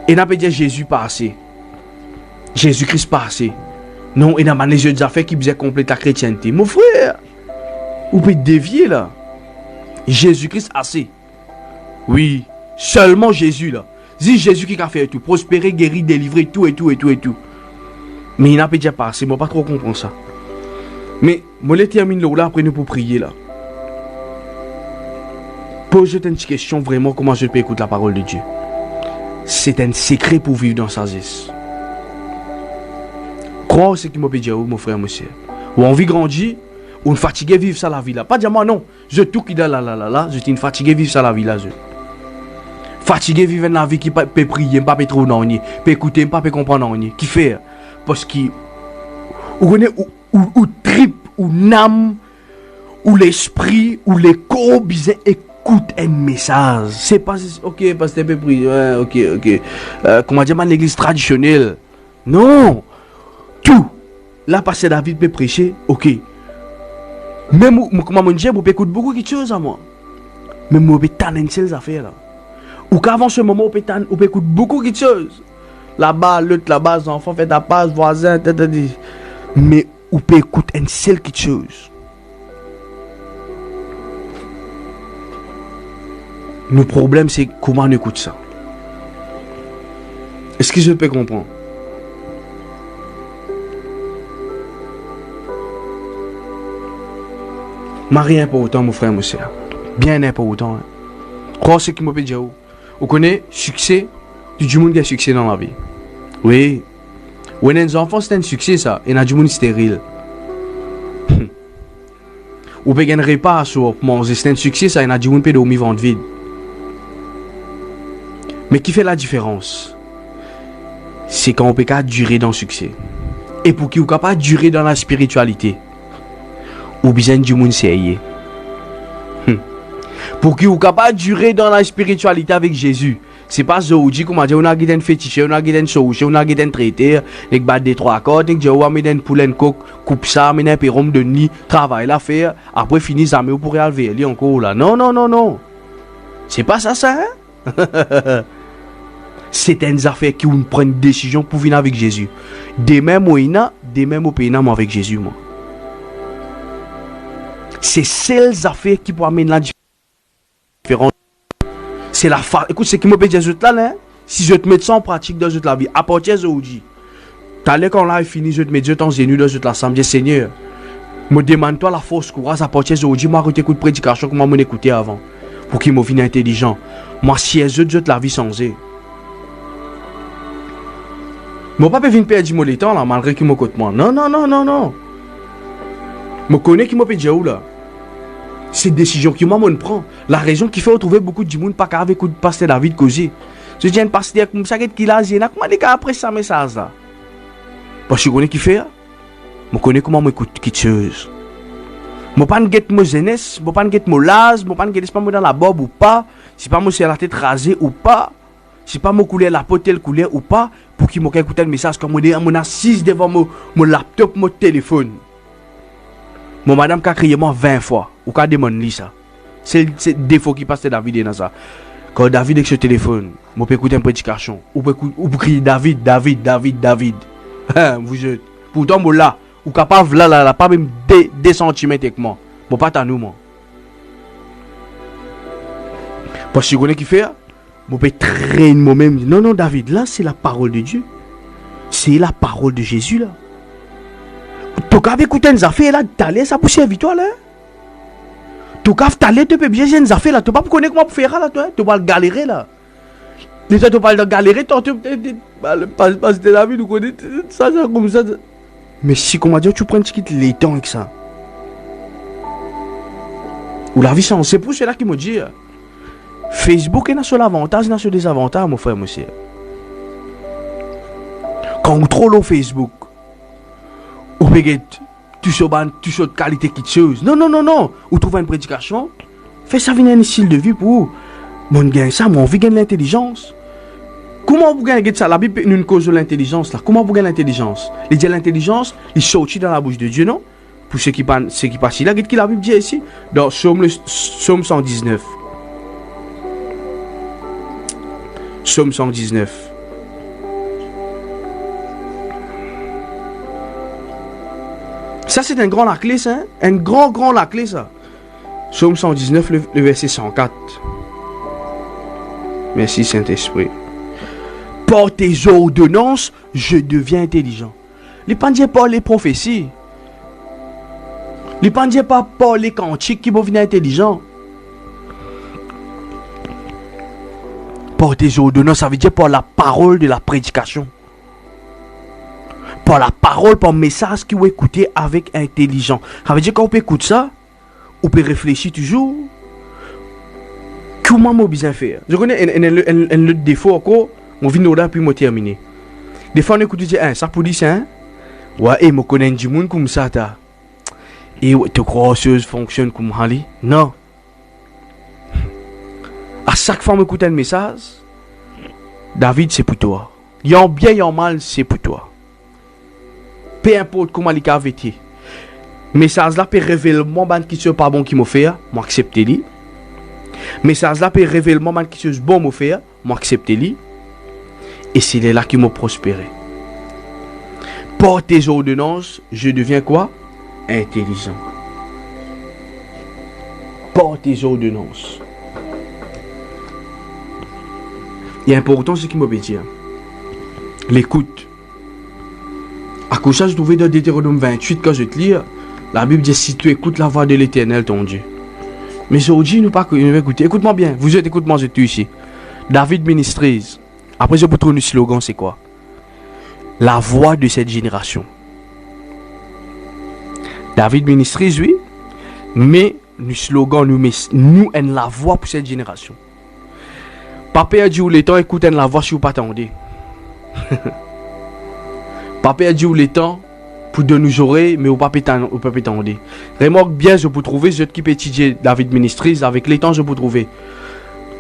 Et n'a pas dit Jésus pas assez. Jésus-Christ pas assez. Non, et n'a pas les yeux des affaires qui faisaient compléter la chrétienté. Mon frère, vous pouvez dévier là. Jésus-Christ assez. Oui, seulement Jésus là. C'est Jésus qui a fait tout, prospérer, guérir, délivrer, tout et tout et tout et tout. Mais il n'a pas déjà passé, moi pas trop comprendre ça. Mais moi je termine là, après nous pour prier là. Pose-toi une petite question vraiment, comment je peux écouter la parole de Dieu. C'est un secret pour vivre dans sa zeste. Crois ce qui m'a dit, mon frère, monsieur. Ou envie de grandir, ou une fatigué vivre ça la vie là. Pas dire moi non, je tout qui là, je suis une fatigué vivre ça la vie là. Fatigué vivre dans la vie qui peut prier, pas peut trop non, peut écouter, pas peut comprendre non, qui fait parce que ou trip ou n'âme ou l'esprit ou les corps bizarre écoute un message. C'est pas OK parce que peut prier, ouais, OK. Comment dire l'église traditionnelle. Non. Tout. Là passer David peut prêcher, OK. Même comment mon Dieu, vous peut écouter beaucoup de choses à moi. Même moi peut tanner ces affaires là. Ou qu'avant ce moment, on peut écouter beaucoup de choses. Là-bas, l'autre, là-bas, les enfants font ta passe, voisin, mais on peut écouter une seule chose. Le problème, c'est comment on écoute ça. Est-ce que je peux comprendre? Marie important, mon frère, mon soeur. Bien important. Hein. Crois ce qui m'a dit. Vous connaissez succès, du monde qui a succès dans la vie. Oui. When les enfants c'est un succès ça, et il y a du monde stérile. Ou peut gagner pas sur manger c'est un succès ça, il y a du monde qui dormir ventre vide. Mais qui fait la différence? C'est quand on peut pas durer dans le succès. Et pour qui on peut pas durer dans la spiritualité. Ou besoin du monde sérieux. Pour qui on peut pas durer dans la spiritualité avec Jésus. C'est pas Zoudi comme on dit on a guidé un fétiche, on a guidé un souche, on a guidé un traité, les bat des trois cordes, on a mis un poulet coq, coupe ça, met un pérom de nid, travail là faire, après fini ça mais pour aller aller encore là. Non non non non. C'est pas ça ça. Hein? C'est une affaire qui on prend une décision pour venir avec Jésus. Demain moi demain moi payer moi avec Jésus moi. C'est celles affaires qui pour amener la différence. C'est la fa... Écoute, c'est qui me peut dire là, hein? Si je te mets ça en pratique dans la vie, à partir d'aujourd'hui, t'as l'air quand là est fini, je te mets dans les nuits dans l'assemblée, Seigneur, me demande-toi la force, courage, à partir d'aujourd'hui, moi, écoute prédication, comment m'en écouter avant, pour qu'il me vienne intelligent. Moi, si je te la vie sans eux. Mon papa vient perdre mon temps, là, malgré qu'il me côte moi. Non, non, non, non, non. Je connais qui me peut dire où, là. C'est décision qui moi prend. La raison qui fait retrouver beaucoup de monde pas qu'avec le pasteur David Cosy. Je dis un pasteur comme ça qui l'a dit, comment dit après ça message là. Parce que je connais qui fait. Je connais comment m'écoute quelque chose. Je pas get mon jeunesse, je pas get mon l'âge, je pas get pas dans la bob ou pas, si pas moi c'est la tête rasée ou pas, si pas moi couler la peau telle couleur ou pas pour qu'il m'écoute écouter le message comme on assise devant mon laptop, mon téléphone. Mon madame a crié moi 20 fois. Ou qu'a demandé ça. C'est le défaut qui passe David dans ça. Quand David est sur le téléphone, je peux écouter une prédication. Ou peut crier David, David, David, David. Vous êtes. Pourtant, moi là, ou capable là, pas même 2 centimètres avec moi. Bon, pas à nous, moi. Parce que je connais qui fait. Je peux traîner moi-même. Non, non, David, là, c'est la parole de Dieu. C'est la parole de Jésus, là. Tu as écouté une affaire là, t'allais ça pour servir toi là. Tu as t'allais te peux bien une affaire là, tu pas connaître comment faire là toi, tu vas galérer là. Déjà tu vas galérer toi tu parce que la vie nous connaît ça comme ça. Mais si comment dire tu prends les temps avec ça. Ou la vie c'est pour cela qui me dit Facebook est sur l'avantage, il y a sur des avantages mon frère monsieur. Quand on troll Facebook ou peut-être tu de qualité quelque chose. Non, non, non, non. Ou trouve une prédication. Fais ça venir un style de vie pour mon gain ça, mon vie gagne l'intelligence. Comment vous gagnez ça? La Bible nous cause de l'intelligence là. Comment vous gagnez l'intelligence? Les dire l'intelligence, il sortit dans la bouche de Dieu, non? Pour ceux qui passent là, qu'est-ce que la Bible dit ici? Dans Psaume 119. Psaume 119. Ça, c'est un grand la clé, ça. Hein? Un grand la clé, ça. Psaume 119, le verset 104. Merci, Saint-Esprit. Par tes ordonnances, je deviens intelligent. Les pas par les prophéties. Les pas pas par les cantiques qui vont venir intelligent. Par tes ordonnances, ça veut dire par la parole de la prédication. Par la parole, par le message qui vous écoutez avec intelligence. Ça veut dire quand on peut écouter ça, on peut réfléchir toujours. Comment on besoin faire? Je connais un défaut encore, on vient là puis on termine. Des fois on écoute dire ça pour dire ça. Ouais, et je connais du monde comme ça. Et tu crois que ça fonctionne comme Hali? Non. À chaque fois on écoute un message, David c'est pour toi. Il y a un bien, il y a un mal, c'est pour toi. Peu importe comment il a vécu. Message là peut révéler moi qui sont pas bon qui me fait, moi accepter lui. Message là peut révéler moi qui sont bon me fait, moi accepter lui. Et c'est là qui m'a prospéré. Par tes ordonnances, je deviens quoi? Intelligent. Par tes ordonnances. Il est important ce qui m'a dit. l'écoute. À cause de ça, je trouvais dans Deutéronome 28, quand je te lis, la Bible dit si tu écoutes la voix de l'Éternel, ton Dieu. Mais aujourd'hui, nous pas écouter. Écoute-moi bien, vous êtes, écoute-moi, je suis ici. David Ministries. Après, je peux trouver le slogan, c'est quoi? La voix de cette génération. David Ministries, oui. Mais le slogan, nous en la voix pour cette génération. Papa a dit où les temps, écoutez la voix si vous pas attendez. Papa a dit où les temps, pour de nous oreilles, mais vous pas attendez. Remarque bien, je peux trouver, je qui peux étudier David Ministries, avec les temps, je peux trouver.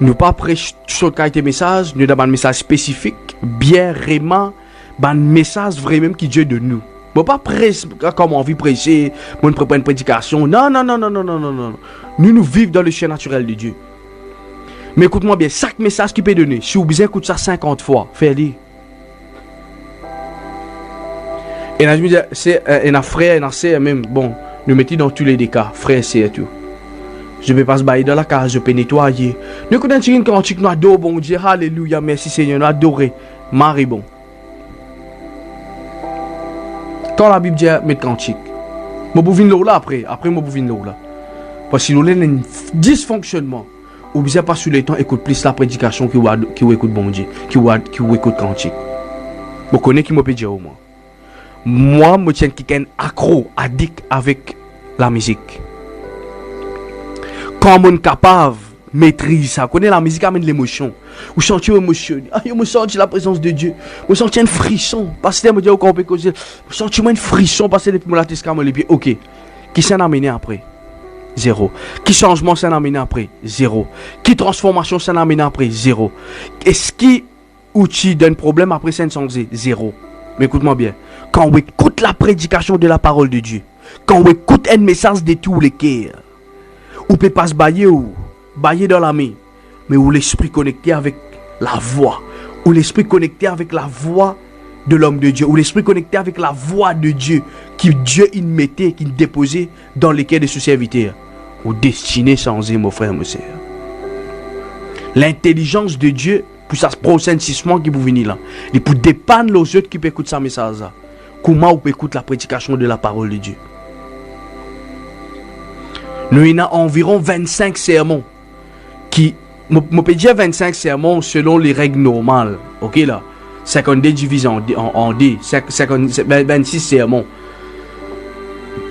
Nous pas prêcher sur qualité message, nous avons un message spécifique, bien vraiment, un message vraiment qui Dieu de nous. Bon, pas prêcher comme on vit prêcher, on prépare une prédication. Non. Nous vivons dans le chien naturel de Dieu. Mais écoute-moi bien, chaque message qui peut donner, si vous besoin écoute ça 50 fois, fais-le. Et là, je me dis, c'est un frère, un sœur même, bon, nous mettons dans tous les cas, frère, c'est et tout. Je vais pas se bailler dans la case, je peux nettoyer. Nous écoutons une cantique, nous adorons, bon Dieu, alléluia, merci Seigneur, nous adorons, Marie, bon. Quand la Bible dit, mettre cantique, je vais venir là après je vais venir là. Parce que nous avons un dysfonctionnement. Ou bien pas sur les temps, écoute plus la prédication qui écoute bon Dieu, qui écoute cantique. Vous connaissez qui m'a dit au moins. Moi, je tiens quelqu'un accro, addict avec la musique. Quand on est capable de maîtriser ça, connaît la musique amène l'émotion. Vous sentez l'émotion. Je me sens la présence de Dieu. Je me sens un frisson. Parce que je me dis, je sens un frisson parce que depuis la tête les pieds. Ok. Qui s'en a amené après? Zéro. Qui changement s'en a amené après? Zéro. Qui transformation s'en a amené après? Zéro. Est-ce qui outil d'un problème après ça ne zéro. Mais écoute-moi bien. Quand on écoute la prédication de la parole de Dieu, quand on écoute un message de tous les cœurs, on peut pas se bailler dans la main, mais où l'esprit connecté avec la voix, où l'esprit connecté avec la voix de l'homme de Dieu, où l'esprit connecté avec la voix de Dieu, qui Dieu il mettait, qu'il déposait dans les cœurs de ses serviteurs, ou destiné sans mon frère, mon soeur. L'intelligence de Dieu, pour ça processissement qui peut venir là, et pour dépendre les autres qui peuvent écouter ce message là. Comment on peut écouter la prédication de la parole de Dieu? Nous avons environ 25 sermons qui, je peux dire 25 sermons selon les règles normales. Ok là, 52 divisé en D, 26 sermons.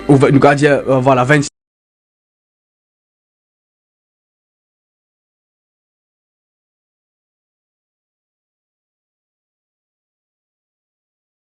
Nous allons dire, voilà,